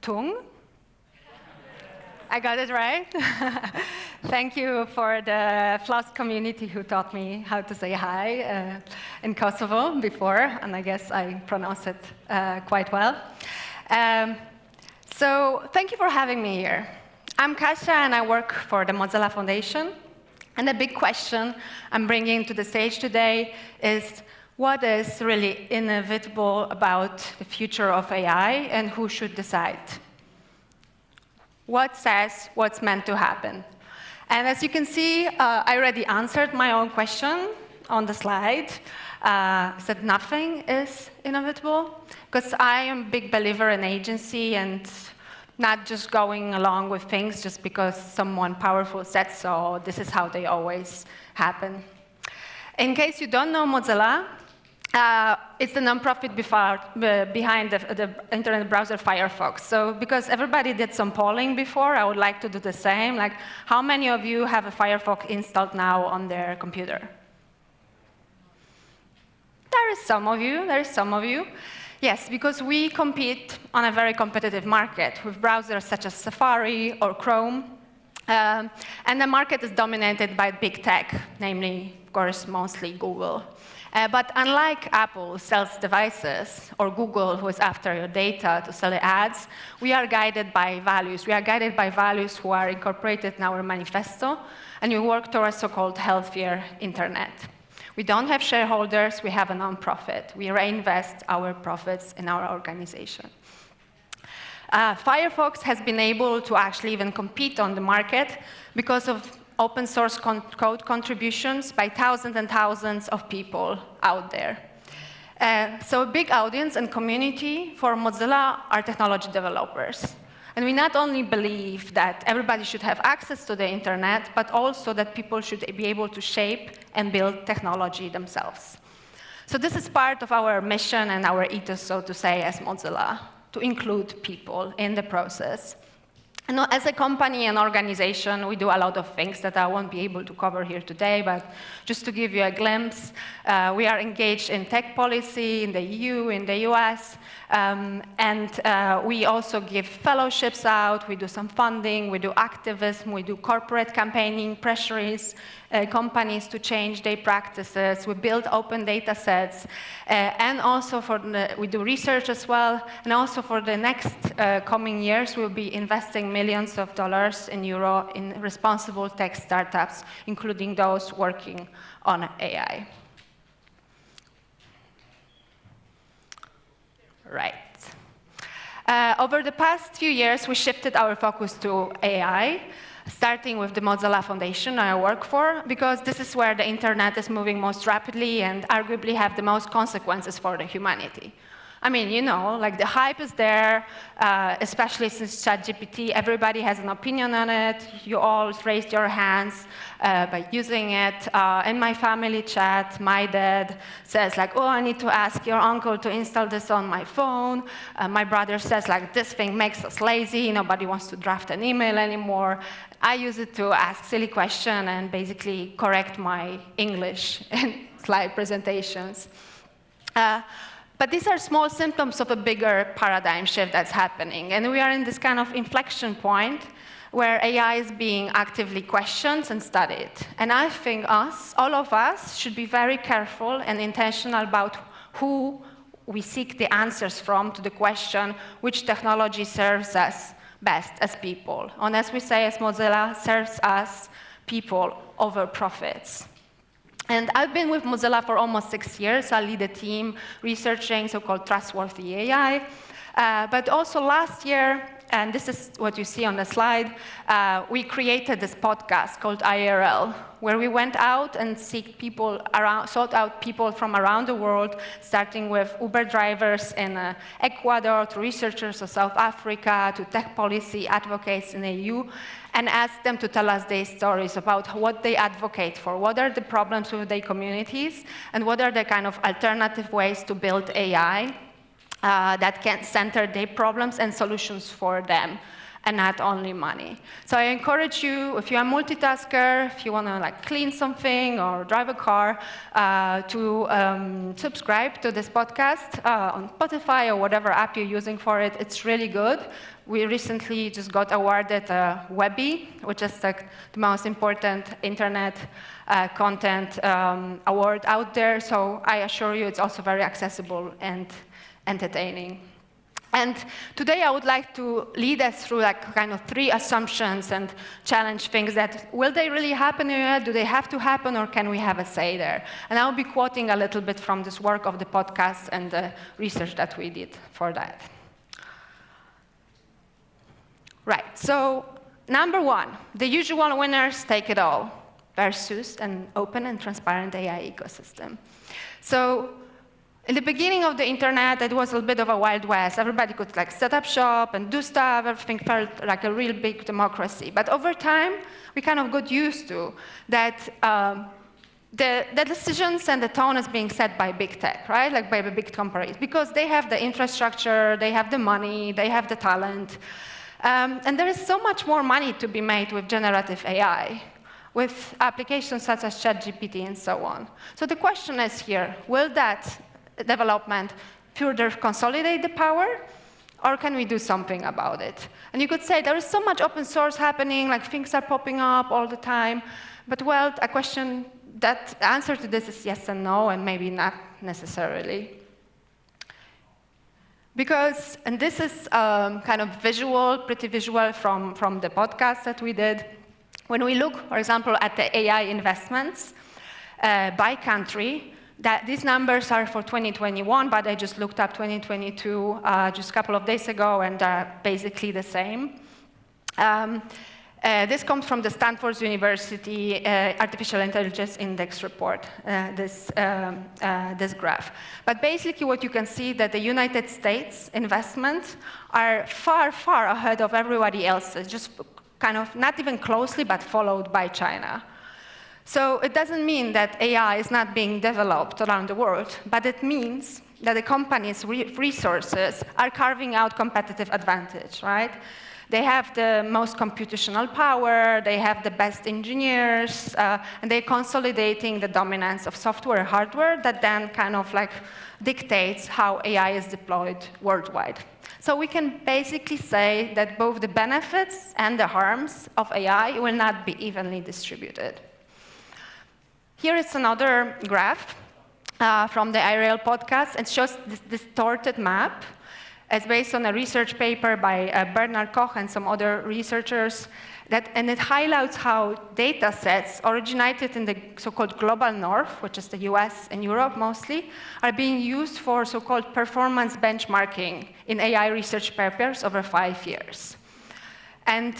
Tung. I got it right? Thank you for the FLOSS community who taught me how to say hi in Kosovo before, and I guess I pronounced it quite well. So thank you for having me here. I'm Kasia, and I work for the Mozilla Foundation. And the big question I'm bringing to the stage today is, what is really inevitable about the future of AI, and who should decide? What says what's meant to happen? And as you can see, I already answered my own question on the slide. Said nothing is inevitable, because I am a big believer in agency and not just going along with things just because someone powerful said so. This is how they always happen. In case you don't know Mozilla, it's the nonprofit behind the internet browser Firefox. So because everybody did some polling before, I would like to do the same. Like, how many of you have a Firefox installed now on their computer? There is some of you. Yes, because we compete on a very competitive market with browsers such as Safari or Chrome. And the market is dominated by big tech, namely, of course, mostly Google. But unlike Apple, who sells devices, or Google, who is after your data to sell ads, we are guided by values. We are guided by values who are incorporated in our manifesto, and we work towards so-called healthier internet. We don't have shareholders, we have a nonprofit. We reinvest our profits in our organization. Firefox has been able to actually even compete on the market because of open source code contributions by thousands and thousands of people out there. So a big audience and community for Mozilla are technology developers. And we not only believe that everybody should have access to the internet, but also that people should be able to shape and build technology themselves. So this is part of our mission and our ethos, so to say, as Mozilla, to include people in the process. And as a company and organization, we do a lot of things that I won't be able to cover here today, but just to give you a glimpse, we are engaged in tech policy in the EU, in the US, and we also give fellowships out, we do some funding, we do activism, we do corporate campaigning, pressures companies to change their practices, we build open data sets, and also we do research as well, and also for the next coming years, we'll be investing millions of dollars in euro in responsible tech startups, including those working on AI. Right. Over the past few years, we shifted our focus to AI, starting with the Mozilla Foundation I work for, because this is where the internet is moving most rapidly and arguably have the most consequences for the humanity. I mean, you know, like the hype is there, especially since ChatGPT, everybody has an opinion on it. You all raised your hands by using it. In my family chat, my dad says like, oh, I need to ask your uncle to install this on my phone. My brother says like, this thing makes us lazy. Nobody wants to draft an email anymore. I use it to ask silly questions and basically correct my English in slide presentations. But these are small symptoms of a bigger paradigm shift that's happening. And we are in this kind of inflection point where AI is being actively questioned and studied. And I think all of us, should be very careful and intentional about who we seek the answers from to the question, which technology serves us best as people. And as we say, as Mozilla, serves us people over profits. And I've been with Mozilla for almost 6 years. I lead a team researching so-called trustworthy AI. But also last year, and this is what you see on the slide, we created this podcast called IRL, where we went out and sought out people from around the world, starting with Uber drivers in Ecuador, to researchers of South Africa, to tech policy advocates in the EU, and asked them to tell us their stories about what they advocate for, what are the problems with their communities, and what are the kind of alternative ways to build AI that can center their problems and solutions for them. and not only money. So I encourage you, if you're a multitasker, if you want to clean something or drive a car, to subscribe to this podcast on Spotify or whatever app you're using for it. It's really good. We recently just got awarded a Webby, which is the most important internet content award out there. So I assure you it's also very accessible and entertaining. And today I would like to lead us through kind of 3 assumptions and challenge things that, will they really happen here? Do they have to happen, or can we have a say there? And I'll be quoting a little bit from this work of the podcast and the research that we did for that. Right, so number 1, the usual winners take it all versus an open and transparent AI ecosystem. So in the beginning of the internet, it was a bit of a Wild West. Everybody could set up shop and do stuff. Everything felt like a real big democracy. But over time, we kind of got used to that the decisions and the tone is being set by big tech, right? By the big companies, because they have the infrastructure, they have the money, they have the talent. And there is so much more money to be made with generative AI, with applications such as ChatGPT and so on. So the question is here, will that development further consolidate the power, or can we do something about it? And you could say there is so much open source happening, things are popping up all the time, but well, a question, that answer to this is yes and no, and maybe not necessarily. Because, and this is kind of visual, pretty visual from the podcast that we did. When we look, for example, at the AI investments by country, that these numbers are for 2021, but I just looked up 2022 just a couple of days ago, and they're basically the same. This comes from the Stanford University Artificial Intelligence Index report, this graph. But basically what you can see that the United States investments are far, far ahead of everybody else, just kind of not even closely, but followed by China. So it doesn't mean that AI is not being developed around the world, but it means that the companies' resources are carving out competitive advantage, right? They have the most computational power, they have the best engineers, and they're consolidating the dominance of software and hardware that then kind of dictates how AI is deployed worldwide. So we can basically say that both the benefits and the harms of AI will not be evenly distributed. Here is another graph from the iReal podcast. It shows this distorted map. It's based on a research paper by Bernard Koch and some other researchers, and it highlights how data sets originated in the so-called global north, which is the US and Europe mostly, are being used for so-called performance benchmarking in AI research papers over 5 years. And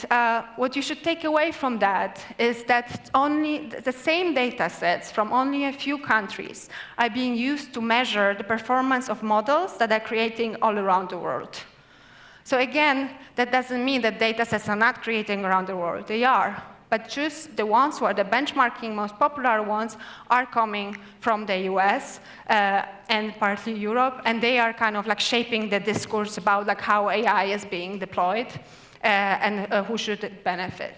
what you should take away from that is that only the same data sets from only a few countries are being used to measure the performance of models that are creating all around the world. So again, that doesn't mean that data sets are not creating around the world. They are. But just the ones who are the benchmarking most popular ones are coming from the US and partly Europe, and they are kind of shaping the discourse about how AI is being deployed. And who should it benefit.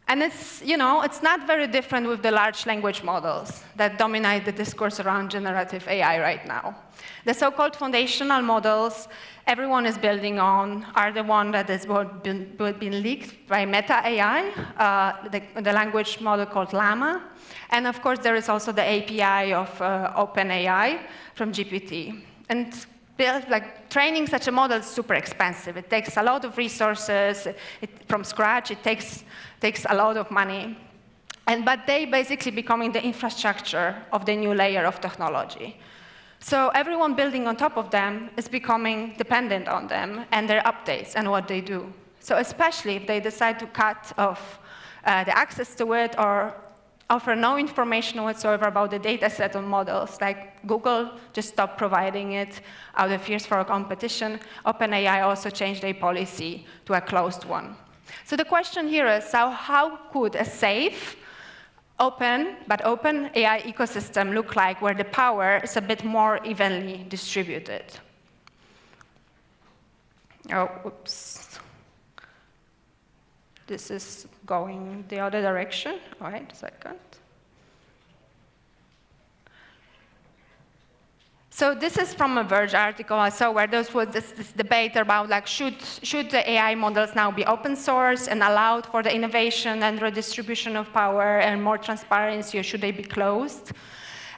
And it's not very different with the large language models that dominate the discourse around generative AI right now. The so-called foundational models everyone is building on are the one that has been leaked by Meta AI, the language model called Llama. And of course, there is also the API of OpenAI from GPT. And training such a model is super expensive. It takes a lot of resources. From scratch, it takes a lot of money. But they basically becoming the infrastructure of the new layer of technology. So everyone building on top of them is becoming dependent on them and their updates and what they do. So especially if they decide to cut off the access to it or offer no information whatsoever about the data set on models, like Google just stopped providing it out of fears for competition. OpenAI also changed their policy to a closed one. So the question here is, how could a safe, open AI ecosystem look like where the power is a bit more evenly distributed? Oh, oops. This is going the other direction. Wait a second. So this is from a Verge article I saw where there was this debate about like should the AI models now be open source and allowed for the innovation and redistribution of power and more transparency, or should they be closed?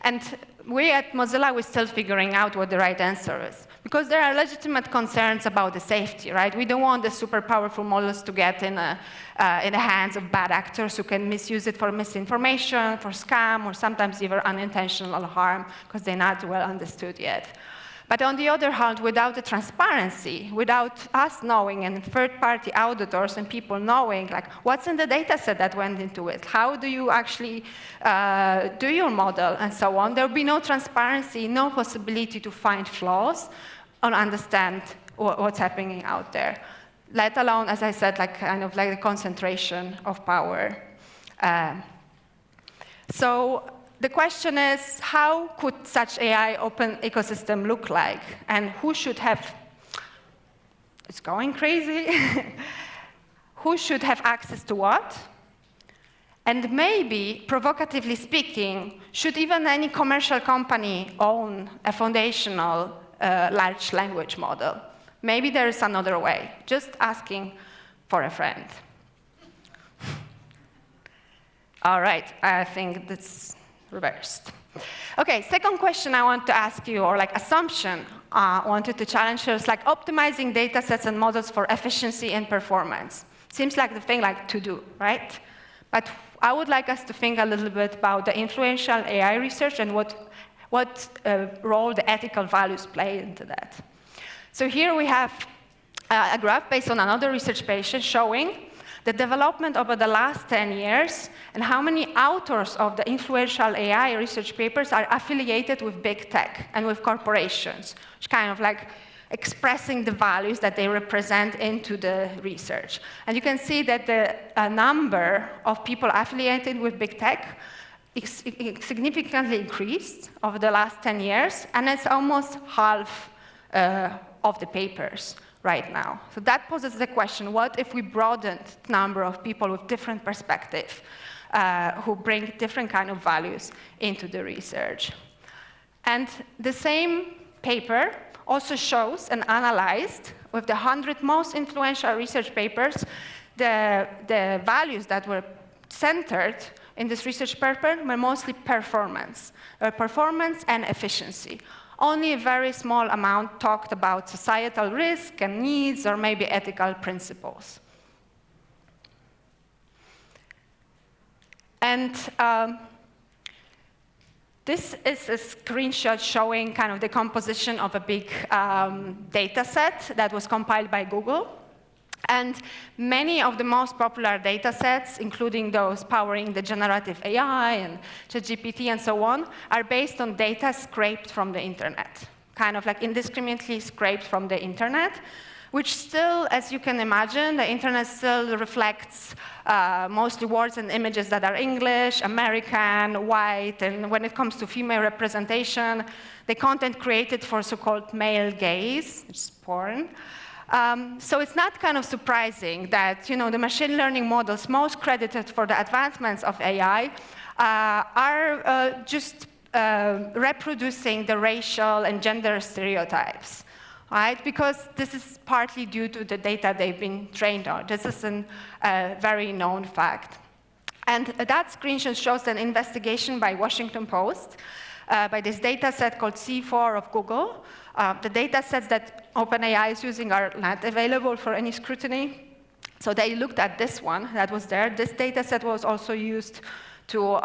And we at Mozilla, we're still figuring out what the right answer is. Because there are legitimate concerns about the safety, right? We don't want the super powerful models to get in the hands of bad actors who can misuse it for misinformation, for scam, or sometimes even unintentional harm, because they're not well understood yet. But on the other hand, without the transparency, without us knowing and third-party auditors and people knowing like what's in the data set that went into it, how do you actually do your model and so on, there will be no transparency, no possibility to find flaws or understand what's happening out there, let alone, as I said, like kind of like the concentration of power. So the question is, how could such AI open ecosystem look like? And who should have, it's going crazy, who should have access to what? And maybe, provocatively speaking, should even any commercial company own a foundational large language model? Maybe there is another way, just asking for a friend. All right, I think that's reversed. Okay, second question I want to ask you, or like assumption I wanted to challenge you, is like optimizing data sets and models for efficiency and performance. Seems like the thing like to do, right? But I would like us to think a little bit about the influential AI research and what role the ethical values play into that. So here we have a graph based on another research paper showing the development over the last 10 years and how many authors of the influential AI research papers are affiliated with big tech and with corporations, which kind of like expressing the values that they represent into the research. And you can see that the number of people affiliated with big tech significantly increased over the last 10 years, and it's almost half of the papers right now. So that poses the question, what if we broadened the number of people with different perspectives who bring different kind of values into the research? And the same paper also shows and analyzed with the 100 most influential research papers the values that were centered in this research paper were mostly performance and efficiency. Only a very small amount talked about societal risk and needs or maybe ethical principles. And this is a screenshot showing kind of the composition of a big data set that was compiled by Google. And many of the most popular data sets, including those powering the generative AI and ChatGPT and so on, are based on data scraped from the internet, kind of like indiscriminately scraped from the internet, which still, as you can imagine, the internet still reflects mostly words and images that are English, American, white, and when it comes to female representation, the content created for so-called male gaze, which is porn. So it's not kind of surprising that the machine learning models most credited for the advancements of AI are just reproducing the racial and gender stereotypes, right? Because this is partly due to the data they've been trained on. This is a very known fact. And that screenshot shows an investigation by Washington Post by this data set called C4 of Google. The data sets that OpenAI is using are not available for any scrutiny. So they looked at this one that was there. This data set was also used to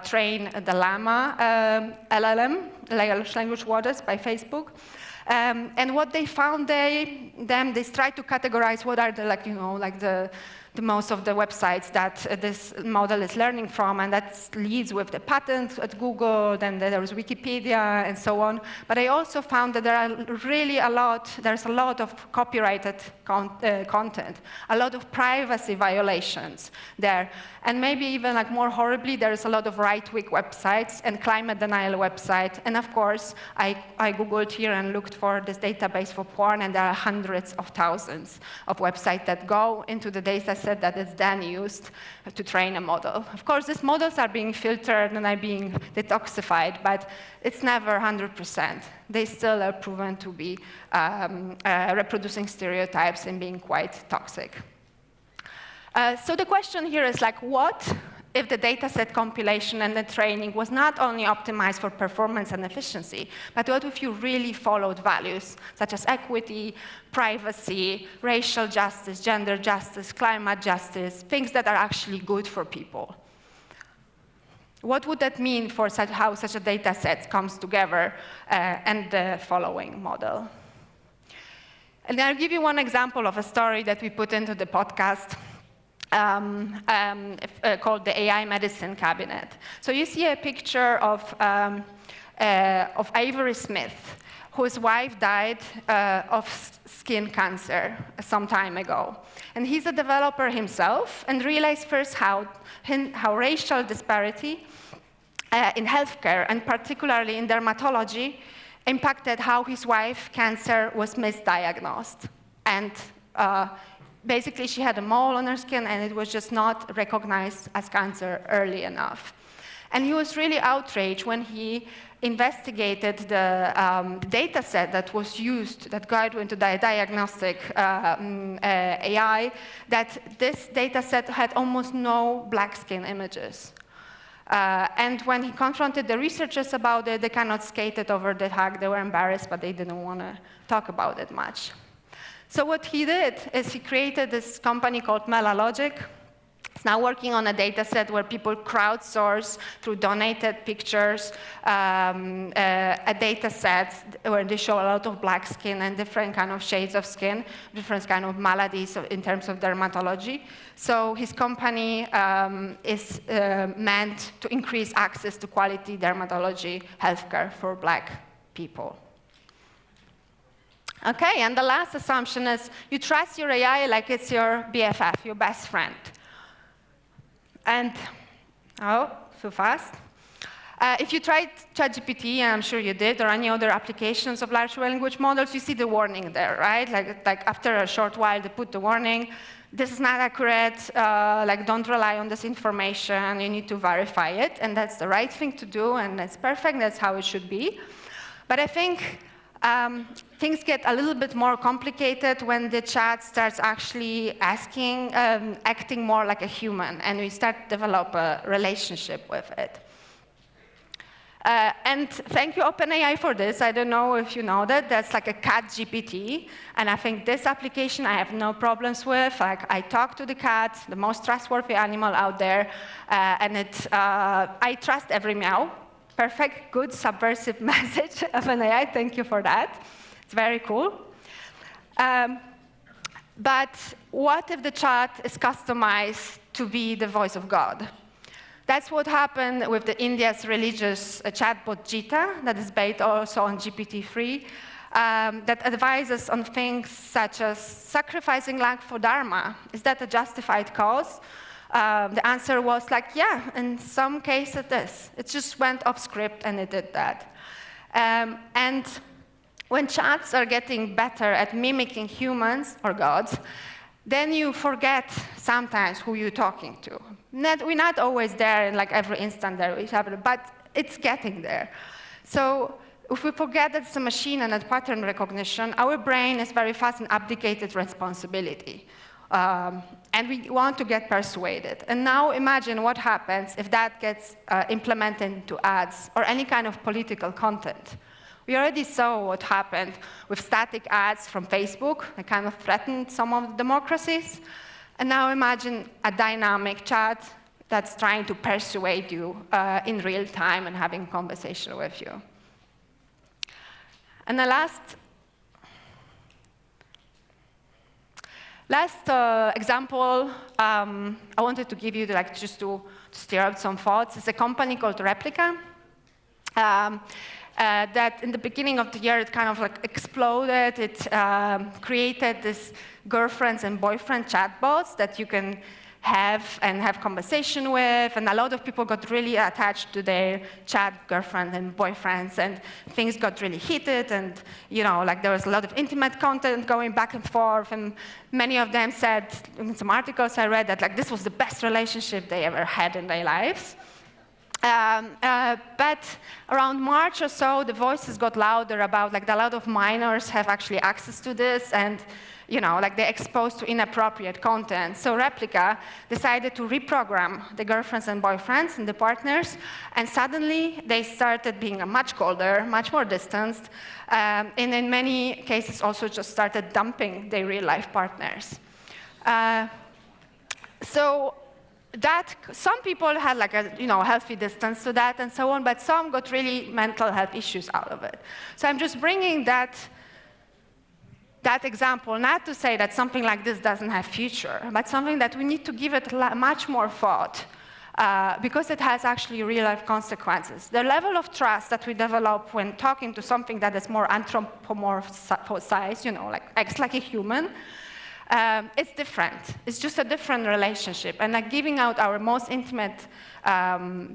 train the Llama LLM, large language models by Facebook. And what they found, they tried to categorize what are the most of the websites that this model is learning from, and that leads with the patent at Google, then there's Wikipedia, and so on. But I also found that there's a lot of copyrighted content, a lot of privacy violations there. And maybe even like more horribly, there's a lot of right-wing websites and climate denial websites. And of course, I Googled here and looked for this database for porn, and there are hundreds of thousands of websites that go into the data set that is then used to train a model. Of course, these models are being filtered and are being detoxified, but it's never 100%. They still are proven to be reproducing stereotypes and being quite toxic. So the question here is like, what if the dataset compilation and the training was not only optimized for performance and efficiency, but what if you really followed values such as equity, privacy, racial justice, gender justice, climate justice, things that are actually good for people? What would that mean for how such a data set comes together and the following model? And I'll give you one example of a story that we put into the podcast. Called the AI Medicine Cabinet. So you see a picture of Avery Smith, whose wife died of skin cancer some time ago. And he's a developer himself and realized first how racial disparity in healthcare, and particularly in dermatology, impacted how his wife's cancer was misdiagnosed. And basically, she had a mole on her skin, and it was just not recognized as cancer early enough. And he was really outraged when he investigated the data set that was used, that got into the diagnostic AI, that this data set had almost no black skin images. And when he confronted the researchers about it, they kind of skated over the fact. They were embarrassed, but they didn't want to talk about it much. So what he did is he created this company called Melalogic. It's now working on a data set where people crowdsource through donated pictures, a data set where they show a lot of black skin and different kind of shades of skin, different kind of maladies in terms of dermatology. So his company is meant to increase access to quality dermatology healthcare for black people. Okay, and the last assumption is you trust your AI like it's your BFF, your best friend. And, so fast. If you tried ChatGPT, and I'm sure you did, or any other applications of large language models, you see the warning there, right? Like after a short while, they put the warning, this is not accurate, don't rely on this information, you need to verify it, and that's the right thing to do, and that's perfect, that's how it should be. But I think things get a little bit more complicated when the chat starts actually acting more like a human, and we start to develop a relationship with it. And thank you, OpenAI, for this. I don't know if you know that. That's like a cat GPT. And I think this application I have no problems with. Like, I talk to the cat, the most trustworthy animal out there, and I trust every meow. Perfect, good, subversive message of an AI. Thank you for that. It's very cool. But what if the chat is customized to be the voice of God? That's what happened with the India's religious chatbot Jita, that is based also on GPT-3, that advises on things such as sacrificing land for Dharma. Is that a justified cause? The answer was like, yeah, in some cases it is. It just went off script and it did that. And when chats are getting better at mimicking humans or gods, then you forget sometimes who you're talking to. We're not always there in like every instant there we have it, but it's getting there. So if we forget that it's a machine and a pattern recognition, our brain is very fast in abdicated responsibility. And we want to get persuaded. And now imagine what happens if that gets implemented into ads or any kind of political content. We already saw what happened with static ads from Facebook. They kind of threatened some of the democracies. And now imagine a dynamic chat that's trying to persuade you in real time and having a conversation with you. And the last Last example I wanted to give you, just to stir up some thoughts, is a company called Replica. That in the beginning of the year, it kind of exploded. It created this girlfriends and boyfriend chatbots that you can have conversation with, and a lot of people got really attached to their chat girlfriend and boyfriends, and things got really heated, and there was a lot of intimate content going back and forth, and many of them said, in some articles I read, that this was the best relationship they ever had in their lives. But around March or so, the voices got louder about a lot of minors have actually access to this, and they're exposed to inappropriate content. So Replica decided to reprogram the girlfriends and boyfriends and the partners, and suddenly they started being much colder, much more distanced, and in many cases also just started dumping their real-life partners. So that some people had a healthy distance to that and so on, but some got really mental health issues out of it. So I'm just bringing that example, not to say that something like this doesn't have future, but something that we need to give it much more thought, because it has actually real-life consequences. The level of trust that we develop when talking to something that is more anthropomorphized, acts like a human, it's different. It's just a different relationship. And giving out our most intimate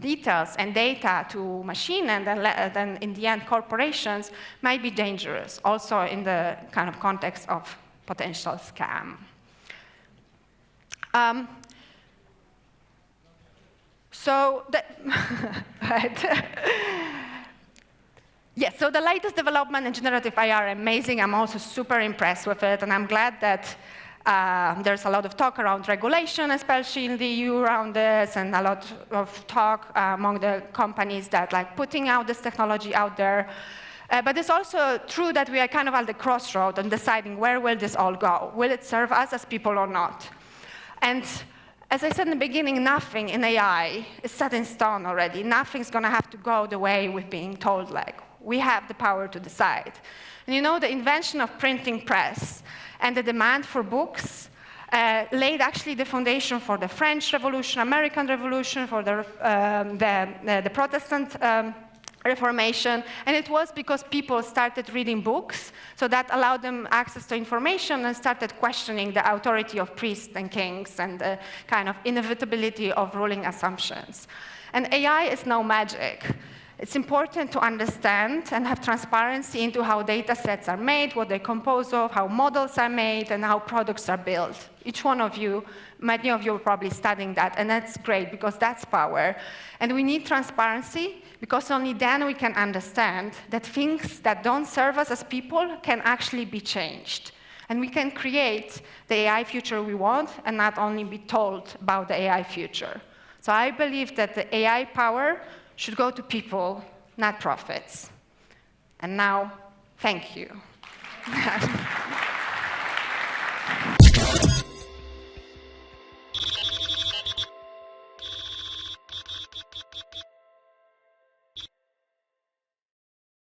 details and data to machine and then in the end corporations might be dangerous, also in the kind of context of potential scam. Yes, so the latest development in generative AI are amazing. I'm also super impressed with it, and I'm glad that there's a lot of talk around regulation, especially in the EU around this, and a lot of talk among the companies that putting out this technology out there. But it's also true that we are kind of at the crossroad and deciding where will this all go? Will it serve us as people or not? And as I said in the beginning, nothing in AI is set in stone already. Nothing's going to have to go the way we're being told. We have the power to decide. And the invention of printing press and the demand for books laid actually the foundation for the French Revolution, American Revolution, for the Protestant Reformation, and it was because people started reading books, so that allowed them access to information and started questioning the authority of priests and kings and the kind of inevitability of ruling assumptions. And AI is no magic. It's important to understand and have transparency into how data sets are made, what they're composed of, how models are made, and how products are built. Each one of you, many of you are probably studying that, and that's great because that's power. And we need transparency because only then we can understand that things that don't serve us as people can actually be changed. And we can create the AI future we want and not only be told about the AI future. So I believe that the AI power should go to people, not profits. And now, thank you.